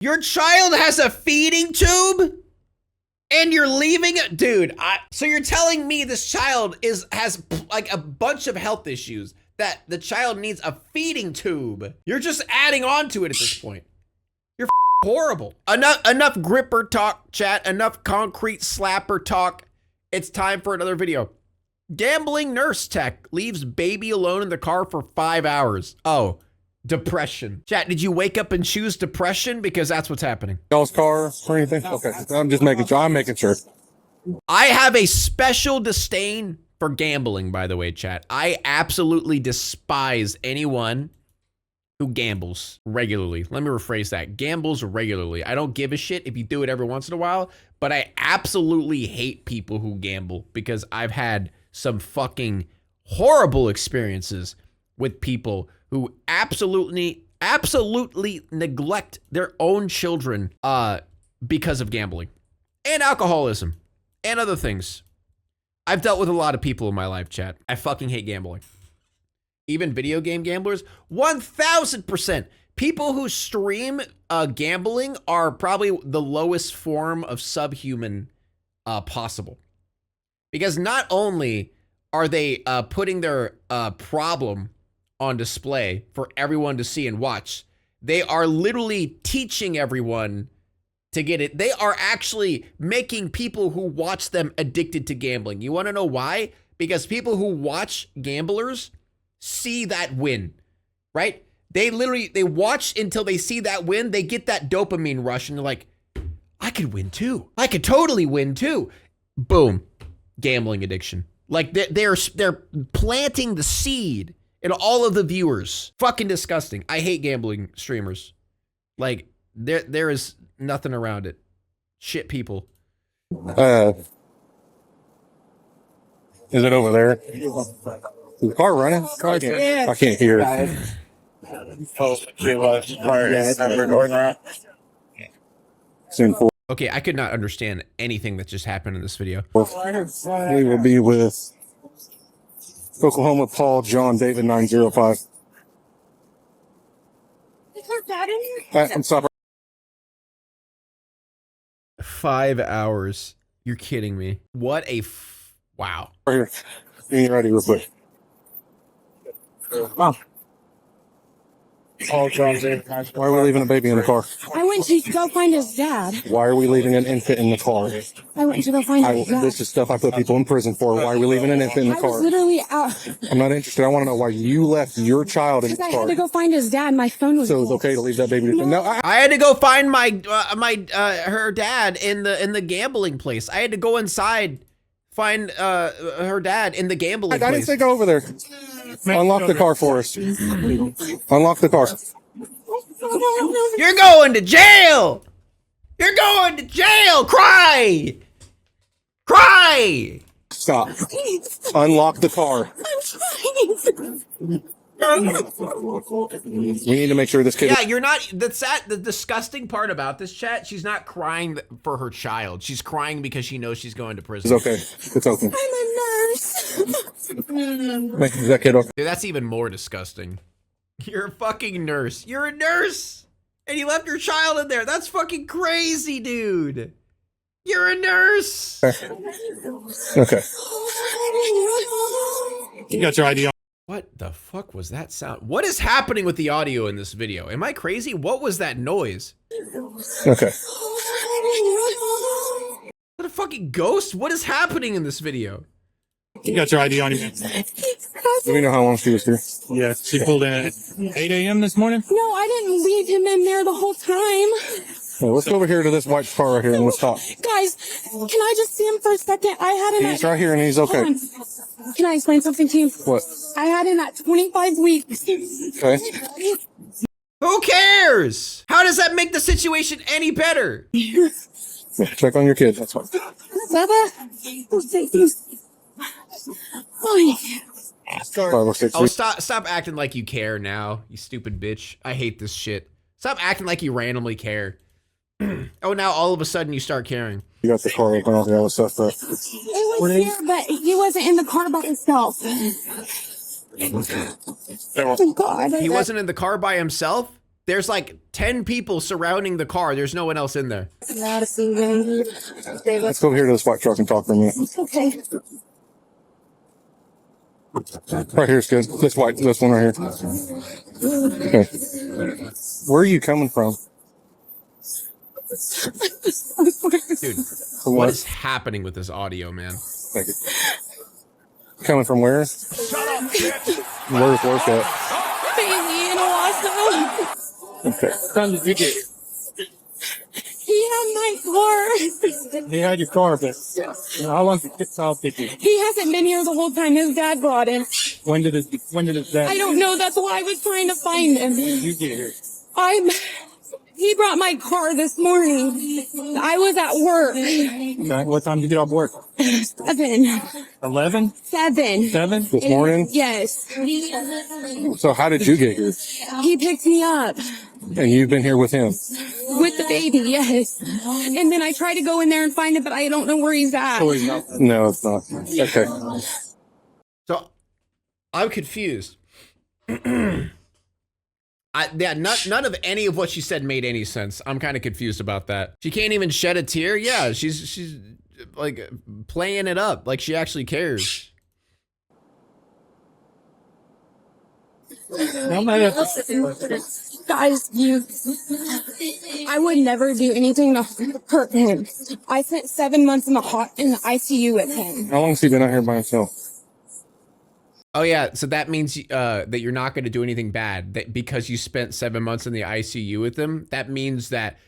Your child has a feeding tube? And you're leaving it? Dude, so you're telling me this child has like a bunch of health issues that the child needs a feeding tube. You're just adding on to it at this point. You're horrible. Enough gripper talk, chat. Enough concrete slapper talk. It's time for another video. Gambling nurse tech leaves baby alone in the car for 5 hours. Oh, depression. Chat, did you wake up and choose depression? Because that's what's happening. Y'all's car or anything? Okay, I'm just making sure. I'm making sure. I have a special disdain for gambling, by the way, chat. I absolutely despise anyone who gambles regularly. Let me rephrase that. Gambles regularly. I don't give a shit if you do it every once in a while, but I absolutely hate people who gamble because I've had some fucking horrible experiences with people who absolutely neglect their own children because of gambling and alcoholism and other things. I've dealt with a lot of people in my life, chat. I fucking hate gambling. Even video game gamblers, 1000%. People who stream gambling are probably the lowest form of subhuman possible. Because not only are they putting their problem on display for everyone to see and watch, they are literally teaching everyone to get it. They are actually making people who watch them addicted to gambling. You want to know why? Because people who watch gamblers see that win, right? They watch until they see that win. They get that dopamine rush and they're like, I could win too. I could totally win too. Boom. Gambling addiction. Like they're planting the seed in all of the viewers. Fucking disgusting. I hate gambling streamers. Like there is nothing around it. Shit people. Is it over there? Is the car running? I can't hear it. Okay, I could not understand anything that just happened in this video. We will be with Oklahoma Paul John David 905. Is there dad in here? I'm sorry. 5 hours. You're kidding me. What a wow. Right here. Get ready real quick. Mom. Why are we leaving a baby in the car? I went to go find his dad. Why are we leaving an infant in the car? I went to go find his dad. This is stuff I put people in prison for. Why are we leaving an infant in the I car? was literally out. I'm not interested. I want to know why you left your child in the Because I car. had to go find his dad. My phone was. So it's okay to leave that baby? No, I had to go find her dad in the gambling place. I had to go inside, find her dad in the gambling place. I didn't say go over there. Unlock the car for us. Unlock the car. You're going to jail. You're going to jail. Cry. Cry. Stop. Unlock the car. I'm trying. We need to make sure this kid. Yeah, you're not. The disgusting part about this chat. She's not crying for her child. She's crying because she knows she's going to prison. It's okay. It's okay. I'm a nurse. Is that kid okay? Dude, that's even more disgusting. You're a fucking nurse. You're a nurse, and you left your child in there. That's fucking crazy, dude. You're a nurse. Okay. You got your ID on. What the fuck was that sound? What is happening with the audio in this video? Am I crazy? What was that noise? Okay. Is that a fucking ghost? What is happening in this video? You got your ID on you. Do we know how long she was here? Yeah, she pulled in at 8 a.m. this morning. No, I didn't leave him in there the whole time. Well, let's go over here to this white car right here and let's talk. Guys, can I just see him for a second? I had him He's right here and he's okay. Hold on. Can I explain something to you? What? I had him at 25 weeks. Okay. Who cares? How does that make the situation any better? Yeah, check on your kid. That's fine. Baba? Fine. 506. Oh, stop acting like you care now, you stupid bitch. I hate this shit. Stop acting like you randomly care. Oh, now all of a sudden you start caring. You got the car open, all the other stuff, but It was here, but he wasn't in the car by himself. Oh, God. He wasn't in the car by himself? There's like 10 people surrounding the car. There's no one else in there. Let's go over here to this white truck and talk for a minute. Okay. Right here's good. This one right here. Okay. Where are you coming from? Dude, For what is happening with this audio, man? Thank you. Coming from where? Where's work at? Baby in Owasso. Okay. Son, did you get? He had my car. He had your car, but how long did it take you? He hasn't been here the whole time. His dad brought him. When did his dad? I don't know. That's why I was trying to find him. You get here. He brought my car this morning. I was at work. Okay. What time did you get off work? 7. 11? 7. 7? This morning? Yes. So how did you get here? He picked me up And you've been here with him? with the baby. Yes. And then I tried to go in there and find him, but I don't know where he's at. Oh, he's not. No, it's not. Okay. So I'm confused. None of any of what she said made any sense. I'm kind of confused about that. She can't even shed a tear. Yeah, she's like playing it up like she actually cares. Guys, I would never do anything to hurt him. I spent 7 months in the ICU with him. How long has he been out here by himself? Oh yeah, so that means that you're not going to do anything bad. That because you spent 7 months in the ICU with him, that means that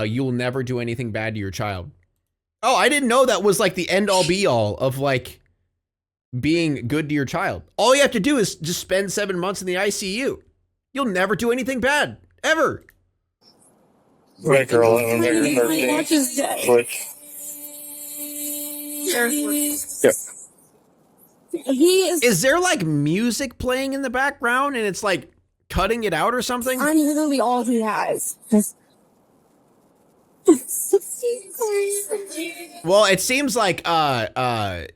you'll never do anything bad to your child. Oh, I didn't know that was like the end all be all of like being good to your child. All you have to do is just spend 7 months in the ICU. You'll never do anything bad ever. Right, girl. Watch his dad. Switch. Yep. He Is there like music playing in the background and it's like cutting it out or something? I'm literally all he has. Well, it seems like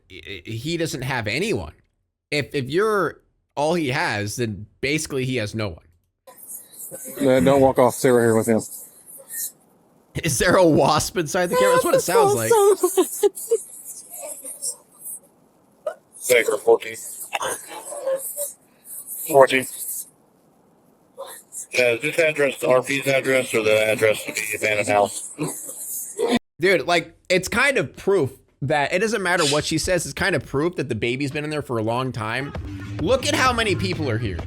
he doesn't have anyone. If you're all he has, then basically he has no one. Don't walk off. Stay right here with him. Is there a wasp inside the camera? That's what it sounds like. Baker 14. 14. Is this address the RP's address or the address of the abandoned house? Dude, like, it's kind of proof that it doesn't matter what she says. It's kind of proof that the baby's been in there for a long time. Look at how many people are here.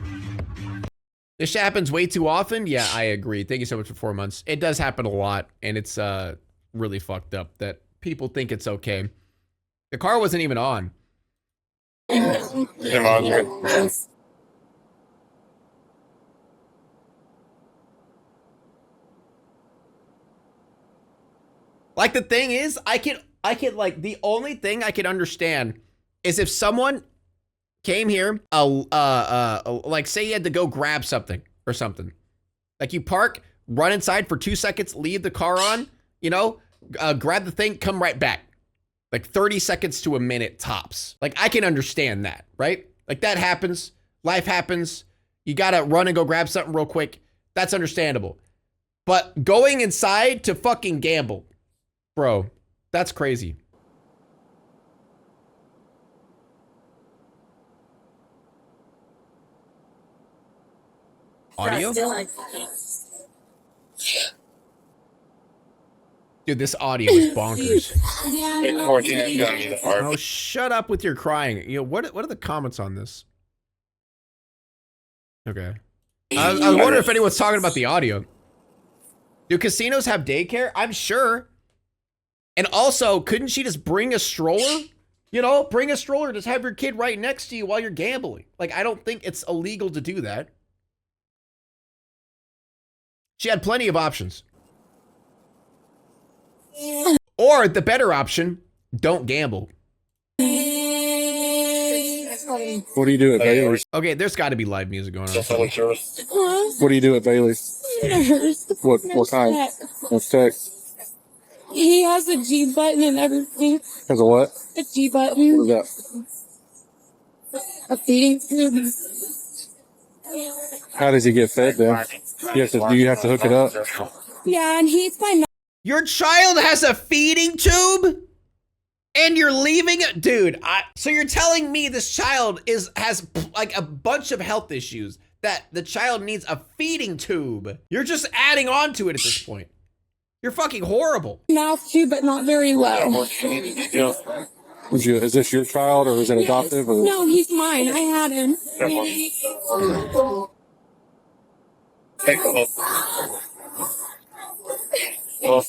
This shit happens way too often. Yeah, I agree. Thank you so much for 4 months. It does happen a lot, and it's really fucked up that people think it's okay. The car wasn't even on. Like, the thing is, I can like, the only thing I can understand is if someone came here, like, say you had to go grab something or something. Like, you park, run inside for 2 seconds, leave the car on, you know, grab the thing, come right back. Like 30 seconds to a minute tops. Like, I can understand that, right? Like, that happens. Life happens. You gotta run and go grab something real quick. That's understandable. But going inside to fucking gamble, bro, that's crazy. Audio? Dude, this audio is bonkers. Oh, shut up with your crying. You know, what are the comments on this? Okay. I was wondering if anyone's talking about the audio. Do casinos have daycare? I'm sure. And also, couldn't she just bring a stroller? You know, bring a stroller, just have your kid right next to you while you're gambling. Like, I don't think it's illegal to do that. She had plenty of options. Or the better option, don't gamble. What do you do at Bailey's? Okay, there's got to be live music going on. What do you do at Bailey's? What kind? Let's text. He has a G button and everything. Has a what? A G button. What is that? A feeding tube. How does he get fed then? Do you have to hook it up? Yeah, and he's my Your child has a feeding tube? And you're leaving it? Dude, so you're telling me this child has like a bunch of health issues, that the child needs a feeding tube. You're just adding on to it at this point. You're fucking horrible. mouth too, but not very well. Is this your child or is it adoptive? Or? No, he's mine. I had him. Oh,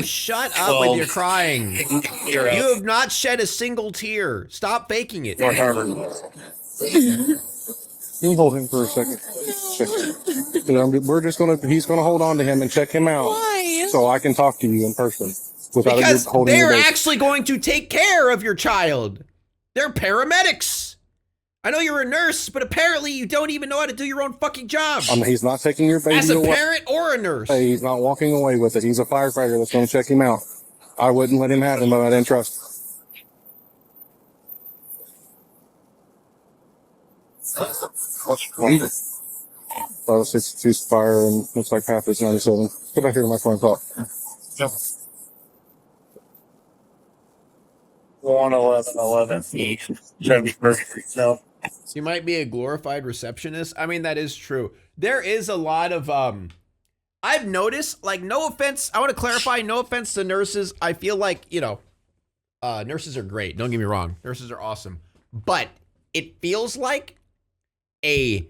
shut up with your crying. You have not shed a single tear. Stop faking it. Can you hold him for a second? He's gonna hold on to him and check him out. Why? So I can talk to you in person. Without Because you holding they're your baby. actually going to take care of your child. They're paramedics. I know you're a nurse, but apparently you don't even know how to do your own fucking job. He's not taking your baby As a away. parent or a nurse. Hey, he's not walking away with it. He's a firefighter that's going to check him out. I wouldn't let him have him, but I didn't trust him. Oh, 62 fire and looks like half is 97. Get back here to my phone call. 111 feet. Trying to be perfect. No. You might be a glorified receptionist. I mean, that is true. There is a lot of, I've noticed, like, no offense. I want to clarify, no offense to nurses. I feel like, you know, nurses are great. Don't get me wrong. Nurses are awesome. But it feels like a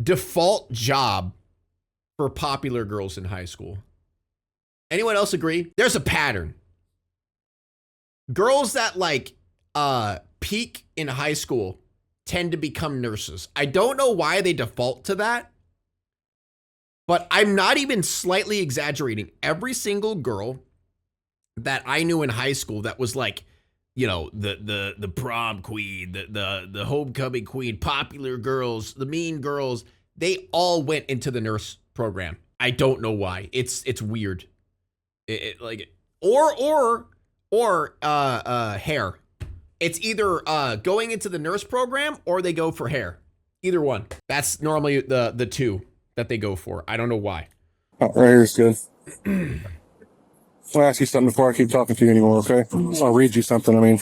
default job for popular girls in high school. Anyone else agree? There's a pattern. Girls that like peak in high school tend to become nurses. I don't know why they default to that, but I'm not even slightly exaggerating. Every single girl that I knew in high school that was like, you know, the prom queen, the homecoming queen, popular girls, the mean girls, they all went into the nurse program. I don't know why. It's weird. Or hair. It's either going into the nurse program or they go for hair. Either one. That's normally the two that they go for. I don't know why. Oh, right here's good. I'll ask you something before I keep talking to you anymore, okay? I'll read you something. I mean,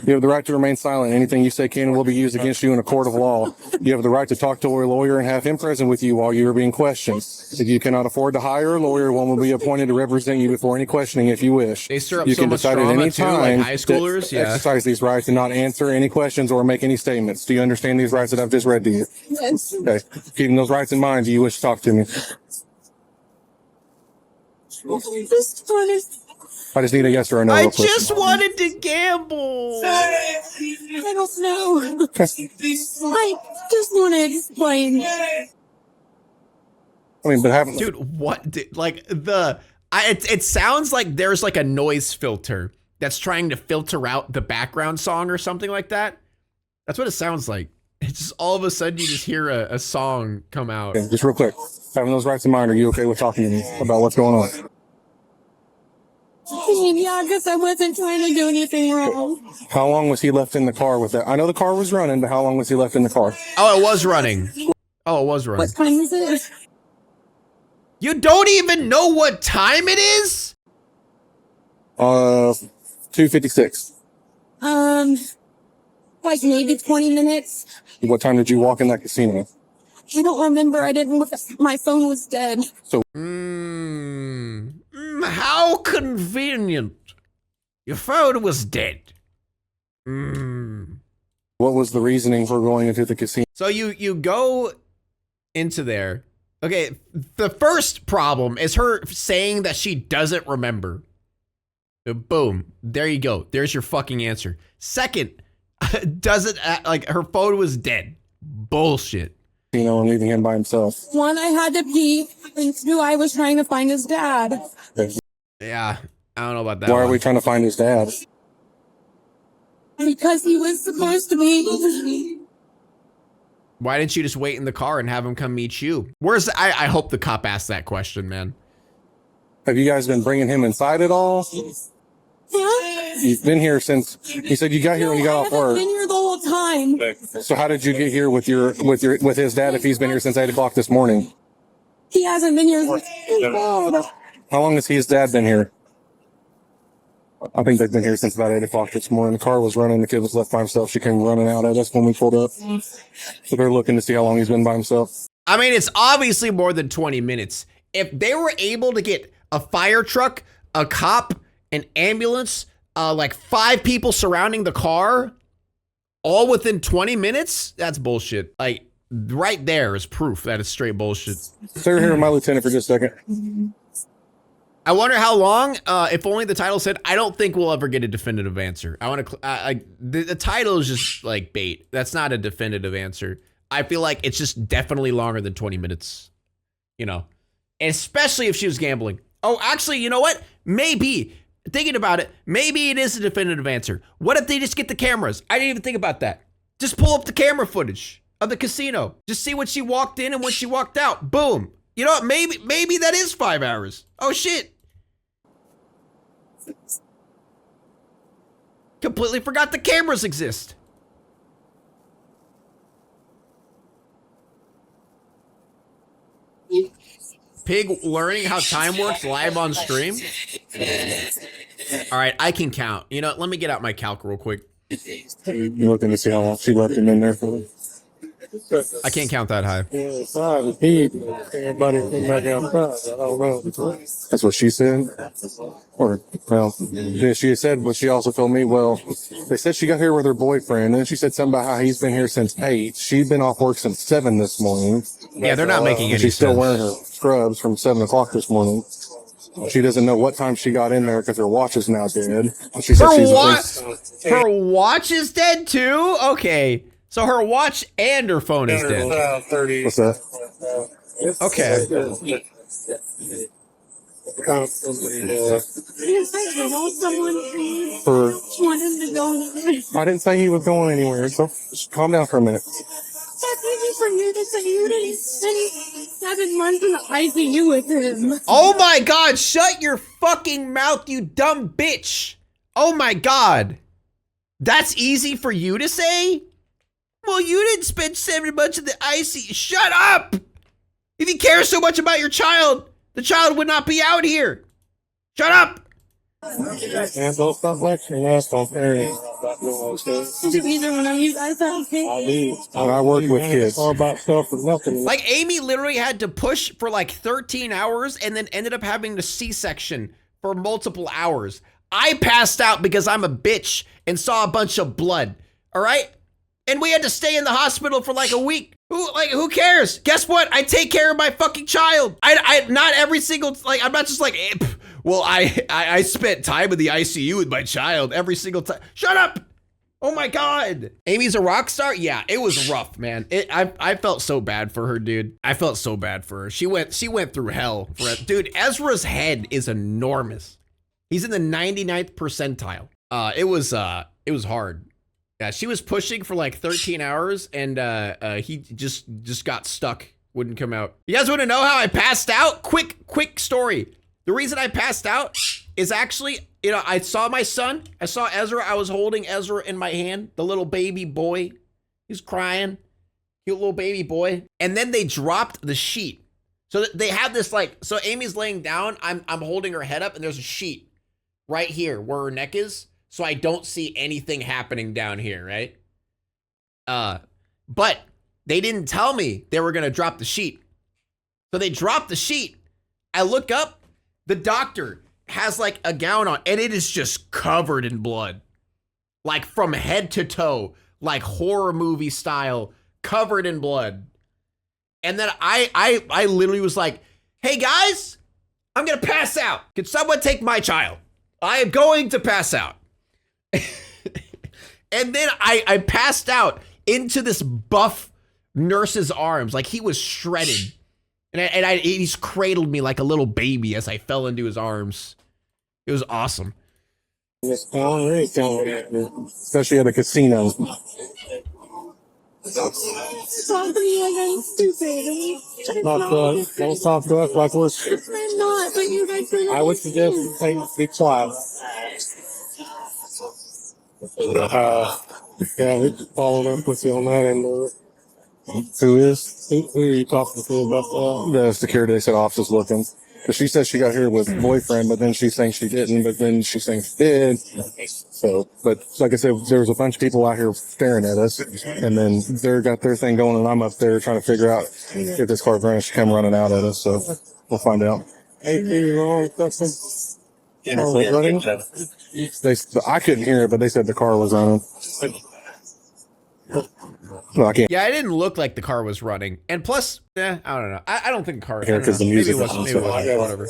you have the right to remain silent. Anything you say can and will be used against you in a court of law. You have the right to talk to a lawyer and have him present with you while you are being questioned. If you cannot afford to hire a lawyer, one will be appointed to represent you before any questioning if you wish. They stir up You so can much decide at trauma any too, like time high schoolers. to Yeah. exercise these rights and not answer any questions or make any statements. Do you understand these rights that I've just read to you? Yes. Okay. Keeping those rights in mind, do you wish to talk to me? I just need a yes or a no. I real quick. just wanted to gamble. I don't know. I just want to explain. I mean, but haven't Dude, what? Like it sounds like there's like a noise filter that's trying to filter out the background song or something like that. That's what it sounds like. It's just all of a sudden you just hear a song come out. Okay, just real quick. Having those rights in mind, are you okay with talking to me about what's going on? Yeah, because I wasn't trying to do anything wrong. How long was he left in the car with that? I know the car was running, but how long was he left in the car? Oh, it was running. Oh, it was running. What time is it? You don't even know what time it is? 2:56. Like maybe 20 minutes. What time did you walk in that casino? I don't remember. I didn't look. My phone was dead. How convenient. Your phone was dead. What was the reasoning for going into the casino? So you go into there. Okay, the first problem is her saying that she doesn't remember. Boom. There you go. There's your fucking answer. Second, doesn't like her phone was dead. Bullshit. You know, and leaving him by himself. One, I had to pee, and two, I was trying to find his dad. Okay. Yeah, I don't know about that. Why are one. we trying to find his dad? Because he was supposed to be. Why didn't you just wait in the car and have him come meet you? Where's I hope the cop asked that question, man. Have you guys been bringing him inside at all? Yeah? You've been here since, he said you got here when you got off I haven't work. been here the whole time. So how did you get here with his dad if he's been here since 8 o'clock this morning? He hasn't been here. How long has his dad been here? I think they've been here since about 8 o'clock this morning. The car was running. The kid was left by himself. She came running out at us when we pulled up. So they're looking to see how long he's been by himself. I mean, it's obviously more than 20 minutes. If they were able to get a fire truck, a cop, an ambulance, like 5 people surrounding the car, all within 20 minutes, that's bullshit. Like, right there is proof that it's straight bullshit. Stay here with my lieutenant for just a second. I wonder how long, if only the title said, I don't think we'll ever get a definitive answer. I want to, the title is just like bait. That's not a definitive answer. I feel like it's just definitely longer than 20 minutes, you know, especially if she was gambling. Oh, actually, you know what? Maybe, thinking about it, maybe it is a definitive answer. What if they just get the cameras? I didn't even think about that. Just pull up the camera footage of the casino. Just see when she walked in and when she walked out. Boom. You know what? Maybe that is 5 hours. Oh, shit. Completely forgot the cameras exist. Pig learning how time works live on stream. All right, I can count. You know, let me get out my calc real quick. You're looking to see how long she left him in there for. I can't count that high. Everybody came back outside. I don't know. That's what she said. Or, well, yeah, she said, but she also told me, well, they said she got here with her boyfriend, and then she said something about how he's been here since 8. She's been off work since 7 this morning. Yeah, they're not making any She's still sense. wearing her scrubs from 7 o'clock this morning. She doesn't know what time she got in there because her watch is now dead. She said Her watch is dead too? Okay. So her watch and her phone is dead. What's that? Okay. I didn't say he was going anywhere, so just calm down for a minute. That's easy for you to say. You didn't spend 7 months in the ICU with him. Oh my god, shut your fucking mouth, you dumb bitch. Oh my god. That's easy for you to say? Well, you didn't spend 7 months in the ICU. Shut up! If you care so much about your child, the child would not be out here. Shut up! And don't stop lecturing us on parenting. Do either one of you guys have kids? I work with kids. All about stuff for nothing. Like, Amy literally had to push for like 13 hours and then ended up having the C-section for multiple hours. I passed out because I'm a bitch and saw a bunch of blood, all right? And we had to stay in the hospital for like a week. Who cares? Guess what? I take care of my fucking child. I not every single, like, I'm not just like, well, I spent time in the ICU with my child every single time. Shut up. Oh my God. Amy's a rock star? Yeah, it was rough, man. I felt so bad for her, dude. I felt so bad for her. She went through hell for it. Dude, Ezra's head is enormous. He's in the 99th percentile. It was hard. Yeah, she was pushing for like 13 hours and he just got stuck, wouldn't come out. You guys want to know how I passed out? Quick story. The reason I passed out is actually, you know, I saw my son. I saw Ezra. I was holding Ezra in my hand, the little baby boy. He's crying, cute little baby boy. And then they dropped the sheet. So they have this like, so Amy's laying down. I'm holding her head up and there's a sheet right here where her neck is. So I don't see anything happening down here, right? But they didn't tell me they were gonna drop the sheet. So they dropped the sheet. I look up, the doctor has like a gown on and it is just covered in blood. Like from head to toe, like horror movie style, covered in blood. And then I literally was like, hey guys, I'm gonna pass out. Could someone take my child? I am going to pass out. And then I passed out into this buff nurse's arms, like he was shredded. And he's cradled me like a little baby as I fell into his arms. It was awesome. Especially at a casino. Stop being like I'm stupid. Don't talk to us like we're stupid. I'm not, but you guys are I would suggest you be quiet. Yeah, we followed up with you on that. And who is? Who are you talking to about that? The security. They said officer's looking. But she said she got here with boyfriend, but then she's saying she didn't. But then she's saying she did. So, but like I said, there was a bunch of people out here staring at us, and then they got their thing going, and I'm up there trying to figure out if this car's running. She come running out at us, so we'll find out. Running? I couldn't hear it, but they said the car was running. No, I can't Yeah, it didn't look like the car was running. And plus, I don't know. I don't think the car. hear because the music. Maybe it wasn't. Maybe it wasn't. Whatever.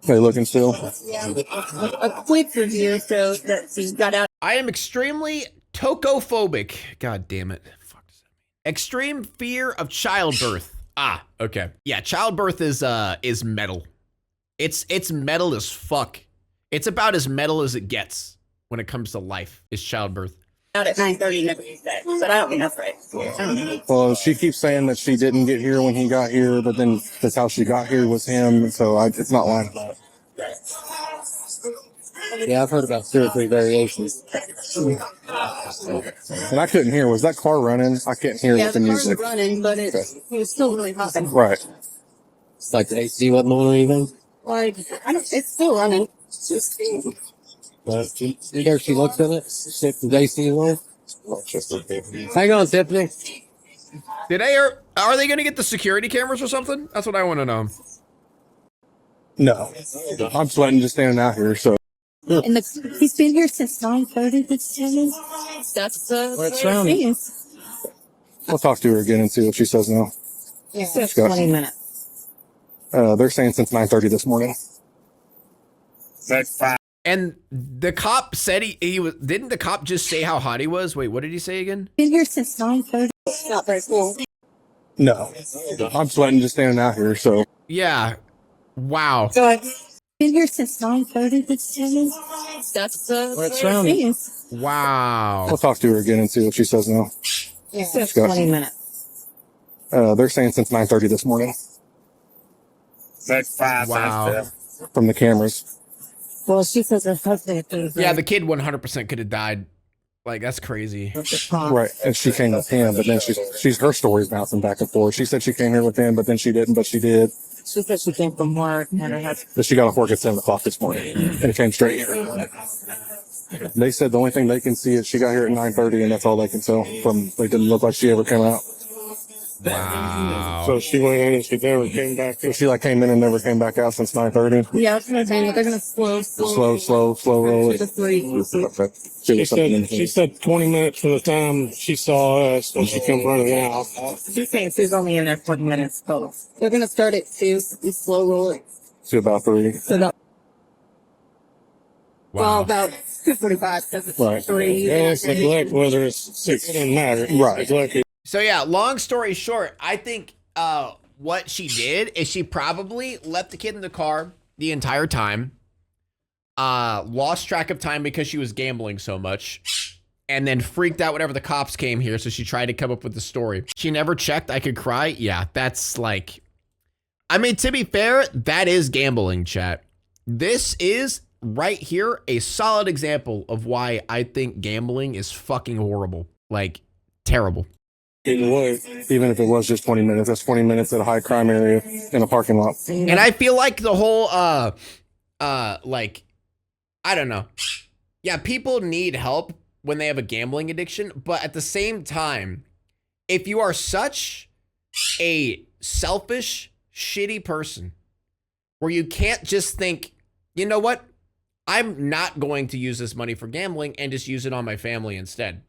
They looking still? A quick review shows that she got out. I am extremely tocophobic. God damn it. Fuck does that mean? Extreme fear of childbirth. Ah, okay. Yeah, childbirth is metal. It's metal as fuck. It's about as metal as it gets when it comes to life, is childbirth. Out at 9:30 never used that, but I don't think that's right. Well, she keeps saying that she didn't get here when he got here, but then that's how she got here was him. So it's not like that. Yeah, I've heard about 2 or 3 variations. And I couldn't hear. Was that car running? I couldn't hear Yeah, with the the car was music. running, but it was still really hot. Right. It's like the AC wasn't on or anything. Like, it's still running. It's just, But you care if she looks at it? See if the AC is on? Hang on, Tiffany. Are they gonna get the security cameras or something? That's what I want to know. No. I'm sweating just standing out here, so. and he's been here since 9:30 this morning. That's What's wrong? We'll talk to her again and see what she says now. Yeah, Let's go. 20 minutes. They're saying since 9:30 this morning. That's 5. And the cop said he was. Didn't the cop just say how hot he was? Wait, what did he say again? Been here since 9:30. Not very cool. No. I'm sweating just standing out here, so. Yeah. Wow. Go ahead. Been here since 9:30 this morning. That's What's wrong? Wow. We'll talk to her again and see what she says now. Yeah, go. 20 minutes. They're saying since 9:30 this morning That's 5. Wow. from the cameras. Well, she says her husband is Yeah, the kid 100% could have died. Like, that's crazy. Right. And she came with him, but then she's her story's bouncing back and forth. She said she came here with him, but then she didn't, but she did. She said she came from work and her husband. But she got off work at 7 o'clock this morning and came straight here. They said the only thing they can see is she got here at 9:30, and that's all they can tell. They didn't look like she ever came out. Wow. So she went in and she never came back. So she came in and never came back out since 9:30. Yeah, I was gonna say they're gonna Slow roll it. She said 20 minutes from the time she saw us when she come running out. She's saying she's only in there 40 minutes total. They're gonna start at 2 and slow roll it. To about 3. So that, well, Wow. about 2:45 because it's Right. 3. Yeah, it's neglect whether it's 6. It doesn't matter. Right. Neglect is So yeah, long story short, I think what she did is she probably left the kid in the car the entire time, lost track of time because she was gambling so much, and then freaked out whenever the cops came here, so she tried to come up with the story. She never checked I could cry. Yeah, that's like, I mean, to be fair, that is gambling, chat. This is right here a solid example of why I think gambling is fucking horrible. Like, terrible. Even if it was just 20 minutes, that's 20 minutes at a high crime area in a parking lot. And I feel like the whole like, I don't know. Yeah, people need help when they have a gambling addiction, but at the same time, if you are such a selfish, shitty person where you can't just think, you know what? I'm not going to use this money for gambling and just use it on my family instead.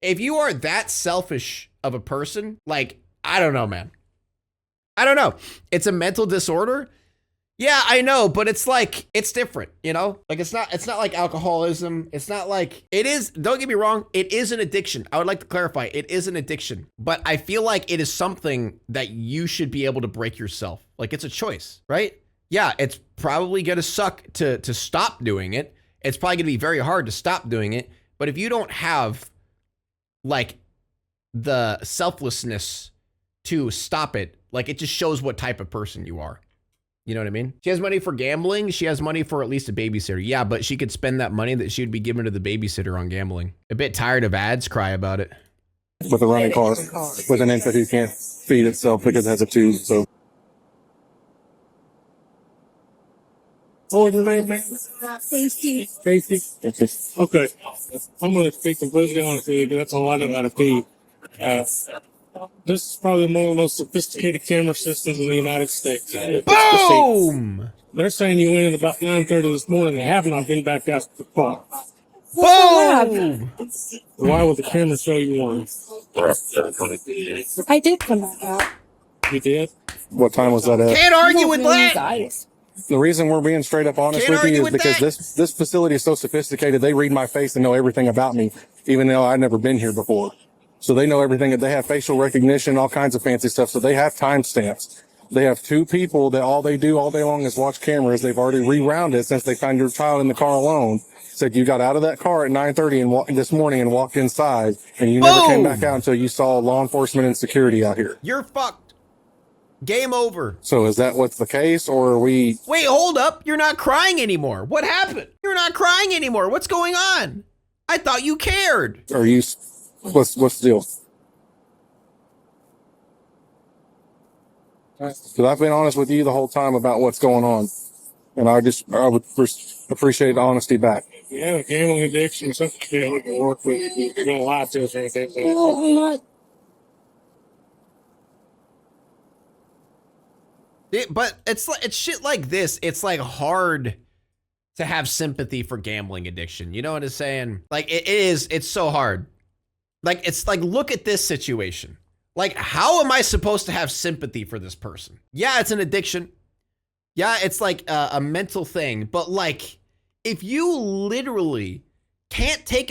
If you are that selfish of a person, like, I don't know, man. I don't know. It's a mental disorder. Yeah, I know, but it's like, it's different, you know? Like, it's not like alcoholism. It's not like, it is, don't get me wrong, it is an addiction. I would like to clarify, it is an addiction, but I feel like it is something that you should be able to break yourself. Like, it's a choice, right? Yeah, it's probably gonna suck to stop doing it. It's probably gonna be very hard to stop doing it, but if you don't have like the selflessness to stop it, like, it just shows what type of person you are. You know what I mean? She has money for gambling. She has money for at least a babysitter. Yeah, but she could spend that money that she would be given to the babysitter on gambling. A bit tired of ads, cry about it. With a running car, with an infant who can't feed itself because it has a tube. So. What was your name, man? Safety. Casey? Okay. I'm going to speak completely honest with you, but that's all I know how to be. This is probably one of the most sophisticated camera systems in the United States. Boom! They're saying you went in about 9:30 this morning. They have not been back out to the car. Boom! Why would the camera show you one? I did come back out. You did? What time was that at? Can't argue with Really, that. guys. The reason we're being straight up honest Can't with you argue is with because that. this facility is so sophisticated. They read my face and know everything about me, even though I've never been here before. So they know everything. They have facial recognition, all kinds of fancy stuff. So they have timestamps. They have 2 people that all they do all day long is watch cameras. They've already rewound it since they found your child in the car alone. Said you got out of that car at 9:30 and this morning and walked inside, and you never came back out until you saw law enforcement and security out here. You're fucked. Game over. So is that what's the case, or are we? Wait, hold up. You're not crying anymore. What happened? You're not crying anymore. What's going on? I thought you cared. Are you? What's the deal? Because I've been honest with you the whole time about what's going on, and I would appreciate the honesty back. You have a gambling addiction, something you can work with. You're going to lie to us or anything. No, I'm not. But it's shit like this. It's like hard to have sympathy for gambling addiction. You know what I'm saying? Like it's so hard. Like, it's like, look at this situation. Like, how am I supposed to have sympathy for this person? Yeah, it's an addiction. Yeah, it's like a mental thing. But like, if you literally can't take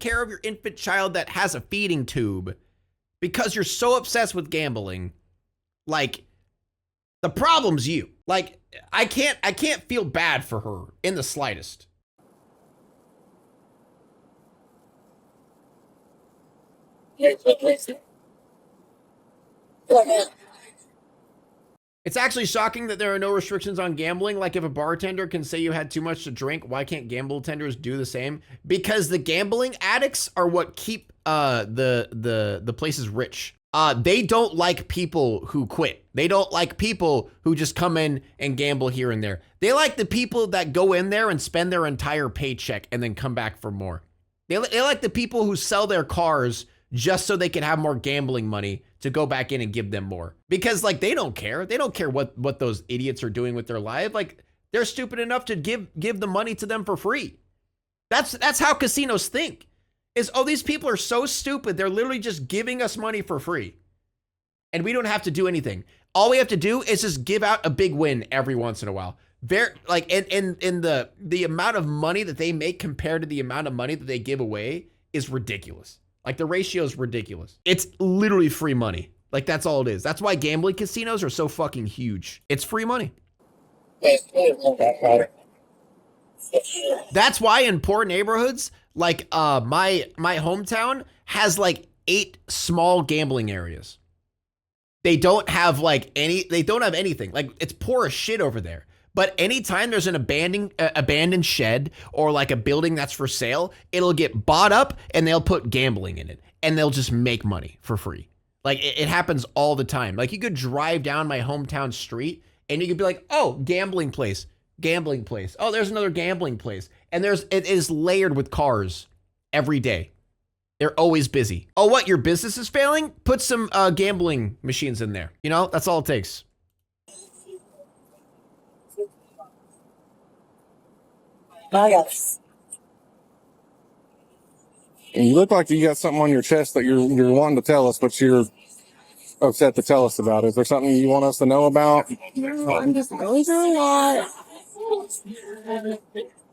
care of your infant child that has a feeding tube because you're so obsessed with gambling, like, the problem's you. Like, I can't feel bad for her in the slightest. It's actually shocking that there are no restrictions on gambling. Like, if a bartender can say you had too much to drink, why can't gamble tenders do the same? Because the gambling addicts are what keep the places rich. They don't like people who quit. They don't like people who just come in and gamble here and there. They like the people that go in there and spend their entire paycheck and then come back for more. They like the people who sell their cars just so they can have more gambling money to go back in and give them more. Because, like, they don't care. They don't care what those idiots are doing with their life. Like, they're stupid enough to give the money to them for free. That's how casinos think. Is, oh, these people are so stupid. They're literally just giving us money for free. And we don't have to do anything. All we have to do is just give out a big win every once in a while. Like, and the amount of money that they make compared to the amount of money that they give away is ridiculous. Like, the ratio is ridiculous. It's literally free money. Like, that's all it is. That's why gambling casinos are so fucking huge. It's free money. That's why in poor neighborhoods, like my hometown has like 8 small gambling areas. They don't have anything. Like, it's poor as shit over there. But anytime there's an abandoned shed or like a building that's for sale, it'll get bought up and they'll put gambling in it and they'll just make money for free. Like, it happens all the time. Like, you could drive down my hometown street and you could be like, oh, gambling place. Oh, there's another gambling place. And it is layered with cars every day. They're always busy. Oh, what? Your business is failing? Put some gambling machines in there. You know, that's all it takes. And you look like you got something on your chest that you're wanting to tell us, but you're upset to tell us about. Is there something you want us to know about? No, I'm just going through a lot.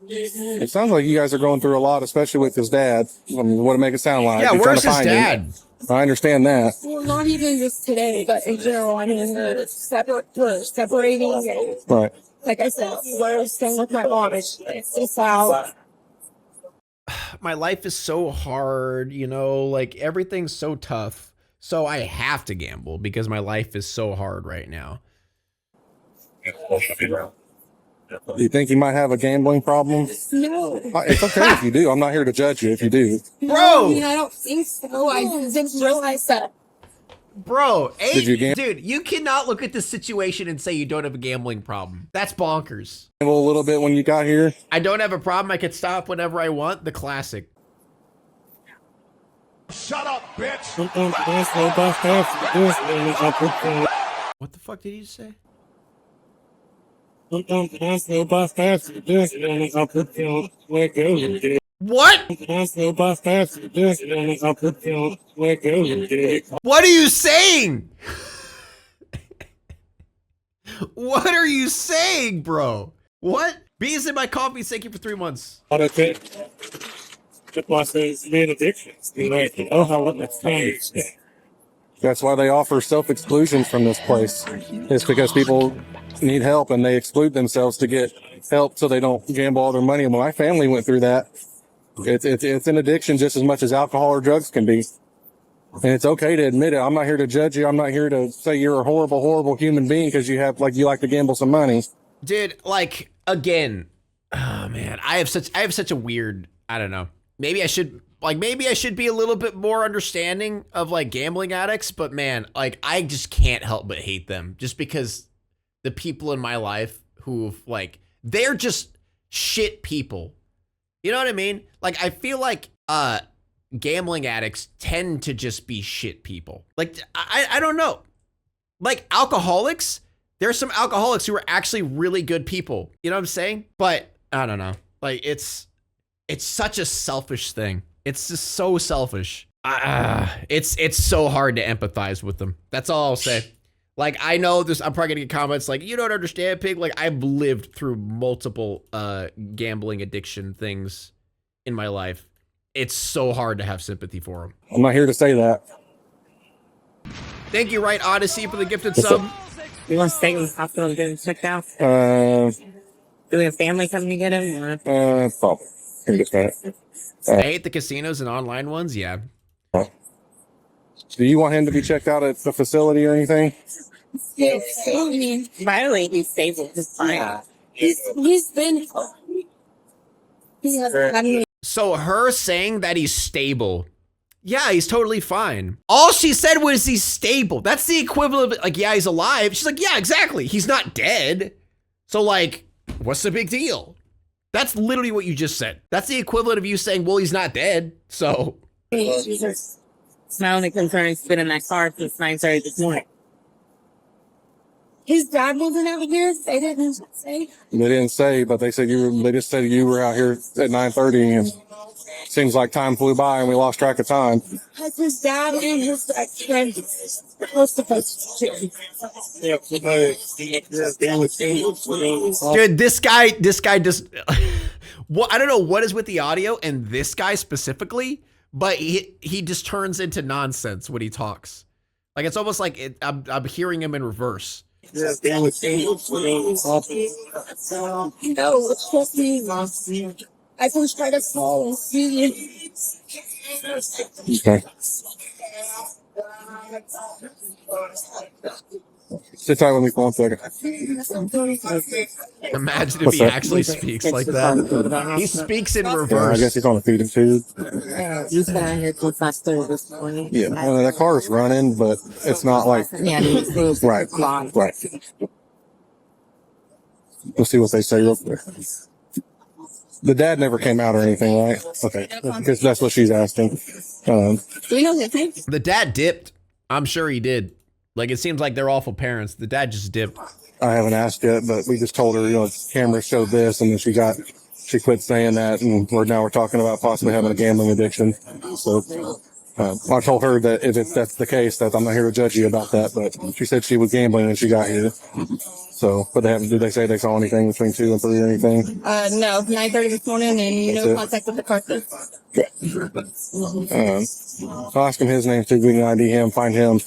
It sounds like you guys are going through a lot, especially with his dad. I mean, what to make it sound like? Yeah, You're where's his trying to find him. dad? I understand that. Well, not even just today, but in general. I mean, we're separating. Right. Like I said, we're staying with my mom. It's just how. My life is so hard, you know, like, everything's so tough. So I have to gamble because my life is so hard right now. Do you think you might have a gambling problem? No. It's okay if you do. I'm not here to judge you if you do. I mean, I don't think so. I didn't realize that. Bro, Did you dude, you cannot look at this situation and say you don't have a gambling problem. That's bonkers. Gamble a little bit when you got here? I don't have a problem. I could stop whenever I want. The classic. Sometimes that's no best after this, and I put What the fuck did you say? sometimes that's no best after this, and I put where goes. What? That's no best after this, and I put where goes. What are you saying? What are you saying, bro? What? Bees in my coffee. Thank you for 3 months. What I think, just like these main addictions, you know, how what the thing is. That's why they offer self-exclusion from this place. It's because people need help and they exclude themselves to get help so they don't gamble all their money. And my family went through that. It's an addiction just as much as alcohol or drugs can be. And it's okay to admit it. I'm not here to judge you. I'm not here to say you're a horrible, horrible human being because you like to gamble some money. Dude, like, again, oh man, I have such a weird, I don't know. Maybe I should be a little bit more understanding of like gambling addicts, but man, like I just can't help but hate them just because the people in my life who like, they're just shit people. You know what I mean? Like, I feel like, gambling addicts tend to just be shit people. Like, I don't know. Like alcoholics, there's some alcoholics who are actually really good people. You know what I'm saying? But I don't know. Like it's such a selfish thing. It's just so selfish. It's so hard to empathize with them. That's all I'll say. Like, I know this, I'm probably gonna get comments like, you don't understand, Pig. Like, I've lived through multiple gambling addiction things in my life. It's so hard to have sympathy for them. I'm not here to say that. Thank you, Right Odyssey, for the gifted sub. You want to stay in the hospital and get him checked out? Do we have family coming to get him? Or? Probably. Can get that. I hate the casinos and online ones. Yeah. Do you want him to be checked out at the facility or anything? I mean, By the way, he's stable. He's fine. he's been. He hasn't had any. So her saying that he's stable. Yeah, he's totally fine. All she said was he's stable. That's the equivalent of like, yeah, he's alive. She's like, yeah, exactly. He's not dead. So like, what's the big deal? That's literally what you just said. That's the equivalent of you saying, well, he's not dead. So. It's my only concern. He's been in that car since 9:30 this morning. His dad wasn't out here. They didn't say. They didn't say, but they said they just said you were out here at 9:30, and seems like time flew by and we lost track of time. Because his dad and his ex-friend were supposed to. Dude, this guy just, well, I don't know what is with the audio and this guy specifically, but he just turns into nonsense when he talks. Like, it's almost like I'm hearing him in reverse. No, it's just me. I just try to fall and see you. Okay. Sit tight with me for 1 second. Imagine if What's he that? actually speaks like that. He speaks in Yeah, I reverse. guess he's on a feeding tube. He's been out here since 9:30 this morning. Yeah, that car is running, but it's not like Yeah, he's right. We'll see what they say real quick. The dad never came out or anything, right? Okay, because that's what she's asking. Do we know his name? The dad dipped. I'm sure he did. Like, it seems like they're awful parents. The dad just dipped. I haven't asked yet, but we just told her, the camera showed this, and then she quit saying that, and we're talking about possibly having a gambling addiction. So I told her that if that's the case, that I'm not here to judge you about that, but she said she was gambling when she got here. So, but did they say they saw anything between 2 and 3 or anything? No, 9:30 this morning, and That's no it? contact with the car. I'll ask him his name too. We can ID him, find him.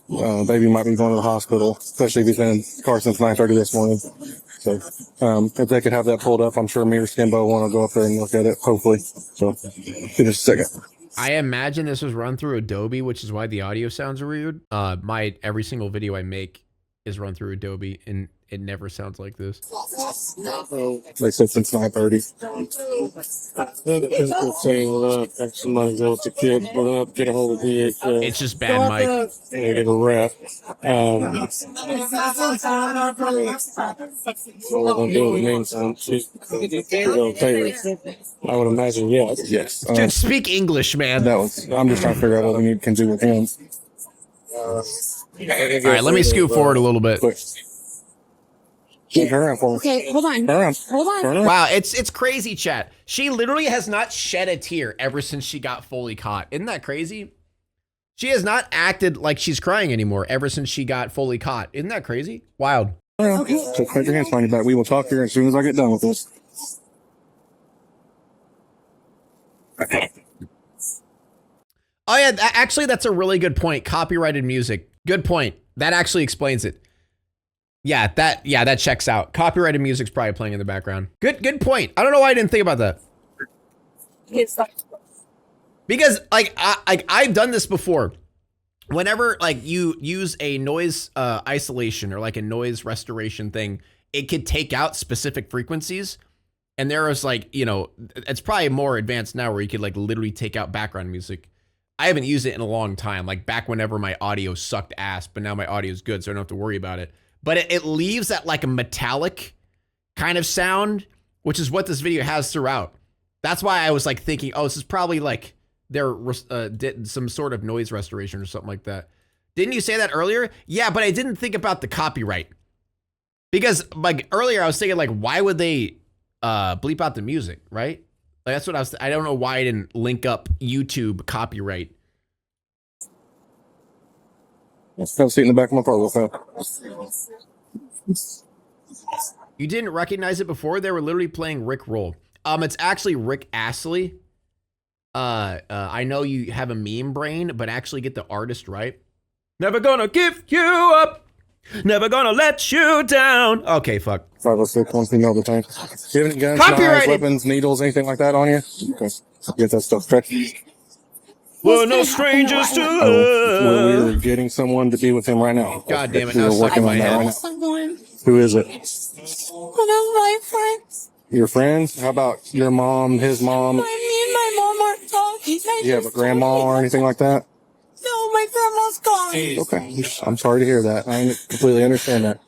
Baby might be going to the hospital, especially if he's been in the car since 9:30 this morning. So, if they could have that pulled up, I'm sure me or Skimbo want to go up there and look at it, hopefully. So, in just a second. I imagine this was run through Adobe, which is why the audio sounds weird. Every single video I make is run through Adobe, and It never sounds like this. They said since 9:30. Somebody go with the kid, pull up, get a hold of the It's just bad mic. and get a rep. What we're gonna do in the meantime, I would imagine, yes. Yes. Dude, speak English, man. That was. I'm just trying to figure out what we can do with him. All right, let me scoot forward a little bit. Quick. Turn around for me. Okay, hold on. Turn around. Hold on. Turn around. Wow, it's crazy, chat. She literally has not shed a tear ever since she got fully caught. Isn't that crazy? She has not acted like she's crying anymore ever since she got fully caught. Isn't that crazy? Wild. Okay. So put your hands behind your back. We will talk here as soon as I get done with this. Oh yeah, actually that's a really good point. Copyrighted music. Good point. That actually explains it. Yeah, that checks out. Copyrighted music's probably playing in the background. Good point. I don't know why I didn't think about that. Because like I've done this before. Whenever like you use a noise isolation or like a noise restoration thing, it could take out specific frequencies. And there is like, you know, it's probably more advanced now where you could like literally take out background music. I haven't used it in a long time, like back whenever my audio sucked ass, but now my audio is good, so I don't have to worry about it. But it leaves that like a metallic kind of sound, which is what this video has throughout. That's why I was like thinking, oh, this is probably like their did some sort of noise restoration or something like that. Didn't you say that earlier? Yeah, but I didn't think about the copyright. Because like earlier I was thinking like, why would they bleep out the music, right? Like that's what I was, I don't know why I didn't link up YouTube copyright. Let's have a seat in the back of my car real fast. You didn't recognize it before? They were literally playing Rick Roll. It's actually Rick Astley. I know you have a meme brain, but actually get the artist right. Never gonna give you up. Never gonna let you down. Okay, fuck. 506 one female detained. Do you have any guns, Copyrighted. knives, weapons, needles, anything like that on you? Okay. Get that stuff checked. We're no strangers to We're love. getting someone to be with him right now. God damn it, We're now it's stuck working in on my that head. right now. Someone, Who is it? one of my friends. Your friends? How about your mom, his mom? Me and my mom aren't talking. Do you have a grandma or anything like that? No, my grandma's gone. Okay. I'm sorry to hear that. I completely understand that.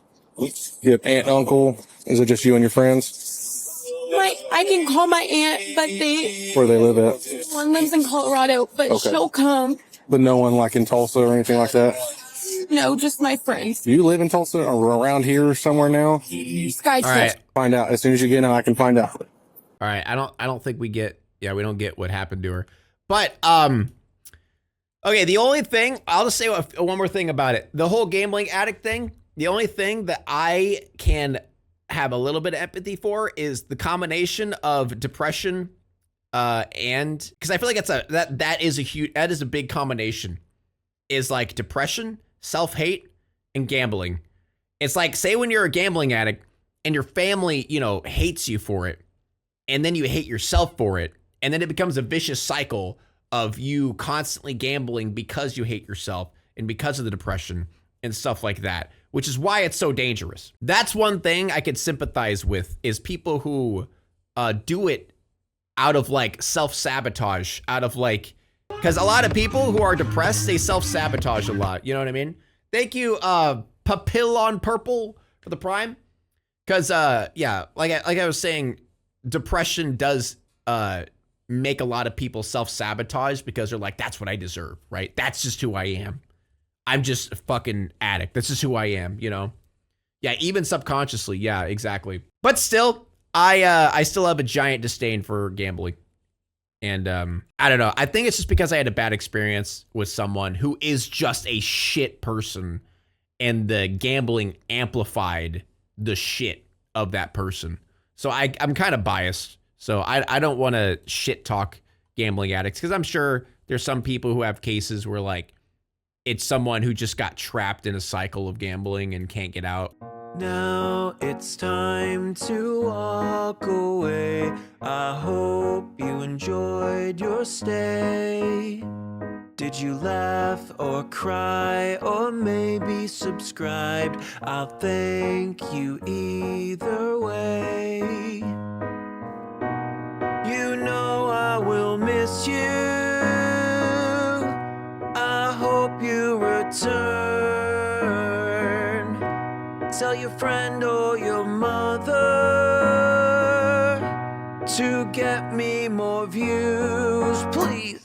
You have aunt, uncle? Is it just you and your friends? I can call my aunt, but Where they live at? one lives in Colorado, but Okay. she'll come. But no one like in Tulsa or anything like that? No, just my friends. Do you live in Tulsa or around here somewhere now? Sky All right. Find out. As soon as you get in, I can find out. All right. I don't think we don't get what happened to her. But okay, the only thing, I'll just say one more thing about it. The whole gambling addict thing, the only thing that I can have a little bit of empathy for is the combination of depression and because I feel like that is a big combination. Is like depression, self-hate, and gambling. It's like, say when you're a gambling addict and your family, you know, hates you for it, and then you hate yourself for it, and then it becomes a vicious cycle of you constantly gambling because you hate yourself and because of the depression and stuff like that, which is why it's so dangerous. That's one thing I could sympathize with is people who do it out of like self-sabotage, out of like, because a lot of people who are depressed, they self-sabotage a lot. You know what I mean? Thank you, Papillon Purple for the Prime. Because, yeah, like I was saying, depression does make a lot of people self-sabotage because they're like, that's what I deserve, right? That's just who I am. I'm just a fucking addict. That's just who I am, you know? Yeah, even subconsciously. Yeah, exactly. But still, I still have a giant disdain for gambling. And I don't know. I think it's just because I had a bad experience with someone who is just a shit person, and the gambling amplified the shit of that person. So I'm kind of biased. So I don't want to shit talk gambling addicts because I'm sure there's some people who have cases where like it's someone who just got trapped in a cycle of gambling and can't get out. Now it's time to walk away. I hope you enjoyed your stay. Did you laugh or cry or maybe subscribed? I'll thank you either way. You know I will miss you. I hope you return. Tell your friend or your mother to get me more views, please.